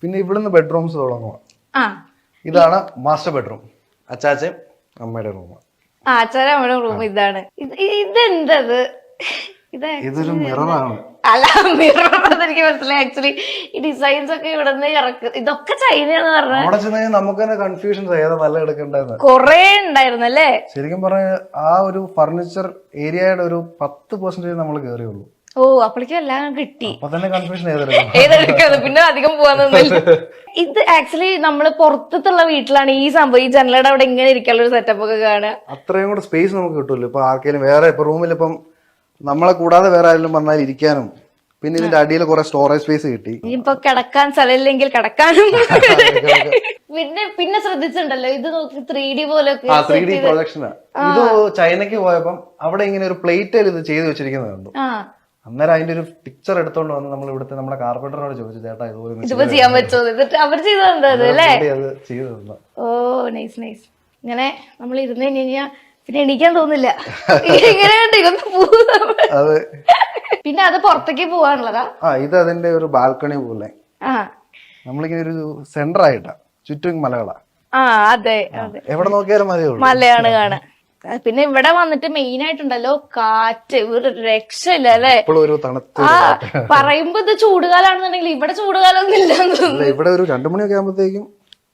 പിന്നെ ഇവിടുന്ന് ബെഡ്റൂംസ് തുടങ്ങുക. ഇതാണ് മാസ്റ്റർ ബെഡ്റൂം, അച്ചാച്ചൻ അമ്മയുടെ റൂം. അച്ഛനും അമ്മയുടെ റൂം ഇതാണ്. ഇതെന്തത്? ഇതൊരു മിററാണ്. അല്ല, മിറർ എനിക്ക് മനസ്സിലായി. ആക്ച്വലി ഈ ഡിസൈൻസ് ഒക്കെ ഇവിടെ നിന്ന് ഇറക്കും. ഇതൊക്കെ ചൈനയാന്ന് പറഞ്ഞാൽ നമുക്ക് തന്നെ കൺഫ്യൂഷൻ ഏതാ നല്ല എടുക്കേണ്ടത് കൊറേ ഉണ്ടായിരുന്നു അല്ലേ. ശരിക്കും പറഞ്ഞ ആ ഒരു ഫർണിച്ചർ ഏരിയയുടെ ഒരു 10% നമ്മൾ കയറിയുള്ളൂ. ഓ, അപ്പോഴേക്കും എല്ലാം കിട്ടി. അപ്പൊ തന്നെ കൺഫ്യൂഷൻ ഏതെടുക്കാതെ പിന്നെ അധികം പോവാന്നൊന്നുമില്ല. ഇത് ആക്ച്വലി നമ്മള് പുറത്തുള്ള വീട്ടിലാണ് ഈ സംഭവം. ഈ ജനലയുടെ അവിടെ ഇങ്ങനെ ഇരിക്കാനുള്ള ഒരു സെറ്റപ്പ് ഒക്കെ കാണുക. അത്രയും കൂടെ സ്പേസ് നമുക്ക് കിട്ടുമല്ലോ. ഇപ്പൊ ആർക്കെങ്കിലും വേറെ ഇപ്പൊ റൂമിൽ ഇപ്പം നമ്മളെ കൂടാതെ വേറെ ആരെങ്കിലും വന്നാൽ ഇരിക്കാനും, പിന്നെ ഇതിന്റെ അടിയിൽ കുറെ സ്റ്റോറേജ് സ്പേസ് കിട്ടി. ഇപ്പൊ കിടക്കാൻ സ്ഥലമില്ലെങ്കിൽ കിടക്കാനും. പിന്നെ ശ്രദ്ധിച്ചിട്ടുണ്ടല്ലോ, ഇത് നോക്കി 3D പോലൊക്കെ 3D പ്രൊജക്ഷനാ. ഇത് ചൈനക്ക് പോയപ്പം അവിടെ ഇങ്ങനെ ഒരു പ്ലേറ്റിൽ ഇത് ചെയ്ത് വെച്ചിരിക്കുന്നത് കണ്ടു. അന്നേരം അതിന്റെ ഒരു പിക്ചർ എടുത്തോണ്ട് വന്ന് നമ്മൾ ഇവിടുത്തെ നമ്മുടെ കാർപ്പന്ററിനോട് ചോദിച്ചു, ചേട്ടാ ഇതുപോലെ ചെയ്യാൻ പറ്റുമോ? എന്നിട്ട് അവർ ചെയ്തത് അല്ലേ? ഓ, നൈസ് നൈസ്. ഇങ്ങനെ നമ്മൾ ഇരുന്ന് കഴിഞ്ഞാൽ പിന്നെ എണീക്കാൻ തോന്നില്ല. ഇങ്ങനെ പിന്നെ അത് പുറത്തേക്ക് പോവാനുള്ളതാ. ഇത് അതിന്റെ ഒരു ബാൽക്കണി പോലെ നമ്മളിങ്ങനെ ഒരു സെന്റർ ആയിട്ടാ, ചുറ്റും മലകളാ. അതെ അതെ, എവിടെ നോക്കിയാലും മലയാണ് കാണാൻ. പിന്നെ ഇവിടെ വന്നിട്ട് മെയിൻ ആയിട്ടുണ്ടല്ലോ കാറ്റ്, ഒരു രക്ഷയില്ല അല്ലേ. പറയുമ്പോ ഇത് ചൂടുകാലാണെന്നുണ്ടെങ്കിൽ ഇവിടെ ചൂടുകാലം ഒന്നും ഇല്ല. ഇവിടെ ഒരു 2 മണിയൊക്കെ ആകുമ്പോഴത്തേക്കും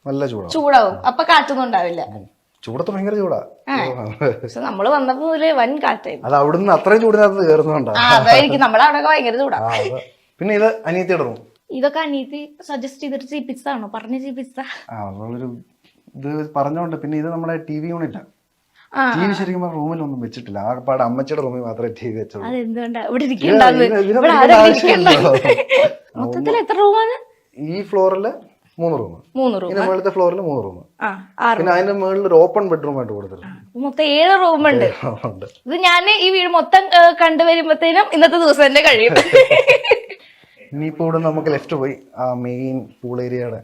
നല്ല ചൂടാവും. അപ്പൊ കാറ്റൊന്നും ഉണ്ടാവില്ല. ചൂടത്ത് ഭയങ്കര ചൂടാ. പക്ഷെ നമ്മള് വന്നപ്പോ വൻ കാറ്റായിരുന്നു. അത് അവിടുന്ന് അത്രയും ചൂടിനകത്ത് കയറുന്നുണ്ടോ? അതായിരിക്കും, നമ്മളവിടെ ഭയങ്കര ചൂടാ. പിന്നെ ഇത് അനിയത്തിയുടെ റൂം. ഇതൊക്കെ അനിയത്തി സജസ്റ്റ് ചെയ്തിട്ട് ചെയ്യിപ്പിച്ചതാണോ? പറഞ്ഞ് ചെയ്യിപ്പിച്ചതാ. ഇത് പറഞ്ഞോണ്ട്. പിന്നെ ഇത് നമ്മുടെ TV യൂണിറ്റാ. TV ശരിക്കും റൂമിലൊന്നും വെച്ചിട്ടില്ല. ആ പാട് അമ്മച്ചിയുടെ റൂമിൽ മാത്രമേ TV വെച്ചുള്ളൂ. അതെന്തുകൊണ്ടാ ഇവിടെ മൊത്തത്തിൽ എത്ര റൂമാണ്? ഈ ഫ്ലോറില് 3 റൂം, പിന്നെ മുകളിലത്തെ ഫ്ലോറിൽ 3 റൂം, പിന്നെ അതിന്റെ മുകളിൽ ഒരു ഓപ്പൺ ബെഡ്റൂം ആയിട്ട് കൊടുത്തിട്ടുണ്ട്. മൊത്തം 7 റൂമുണ്ട്. ഇത് ഞാൻ ഈ വീട് മൊത്തം കണ്ടുവരുമ്പോഴത്തേനും ഇന്നത്തെ ദിവസം തന്നെ കഴിയും. ഇനിയിപ്പോ ഇവിടെ നമുക്ക് ലെഫ്റ്റ് പോയി ആ മെയിൻ പൂൾ ഏരിയയുടെ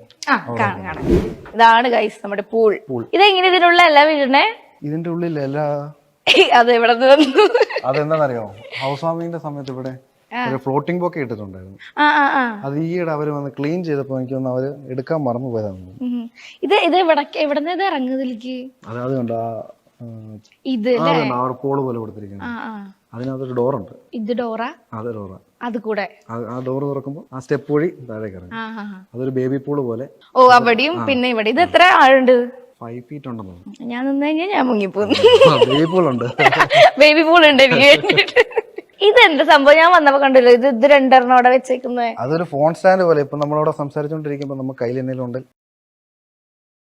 ഇതാണ് ഗൈസ് നമ്മുടെ പൂൾ. ഇതെങ്ങനെ ഇതിനുള്ള എല്ലാ വീടിനെ ഇതിന്റെ ഉള്ളിൽ എല്ലാ അതെവിടെ വന്നു? അതെന്താണെന്നറിയോ, ഹൗസ് വാമിങ്ങിന്റെ സമയത്ത് ഇവിടെ ഒരു ഫ്ലോട്ടിംഗ് ബോക്കെ ഇട്ടിട്ടുണ്ടായിരുന്നു. അത് ഈയിടെ അവര് വന്ന് ക്ലീൻ ചെയ്തപ്പോ എനിക്ക് തോന്നുന്നു അവര് എടുക്കാൻ മറന്നു പോയതാണ്. ഇത് എവിടെ ഇറങ്ങുന്നതിലേക്ക് അത് കണ്ടോ, ഇത് പോള് പോലെ കൊടുത്തിരിക്കുന്നത്. അതിനകത്തൊരു ഡോറുണ്ട്. ഇത് ഡോറാ? അതെ, ഡോറാ. അത് കൂടെ ആ ഡോർ തുറക്കുമ്പോ ആ സ്റ്റെപ്പ് വഴി താഴേക്ക് ഇറങ്ങും. അതൊരു ബേബി പൂള് പോലെ. ഓ, അവിടെയും പിന്നെ ഇവിടെ. ഇത് എത്ര ആഴുണ്ട്? 5 ഫീറ്റ് ഉണ്ടെന്ന് തോന്നുന്നു. ഞാൻ നിന്ന് കഴിഞ്ഞാൽ ഞാൻ മുങ്ങിപ്പോന്നു. ബേബി പൂളുണ്ട്. ബേബി പൂളുണ്ട് എനിക്ക്. ഇതെന്ത് സംഭവം? ഞാൻ വന്നപ്പോ കണ്ടല്ലോ, ഇത് 2 അവിടെ വെച്ചേക്കുന്നത്. അതൊരു ഫോൺ സ്റ്റാൻഡ് പോലെ. ഇപ്പൊ നമ്മളവിടെ സംസാരിച്ചോണ്ടിരിക്കുമ്പോ നമുക്ക് കയ്യിൽ എന്തെങ്കിലും ഉണ്ട്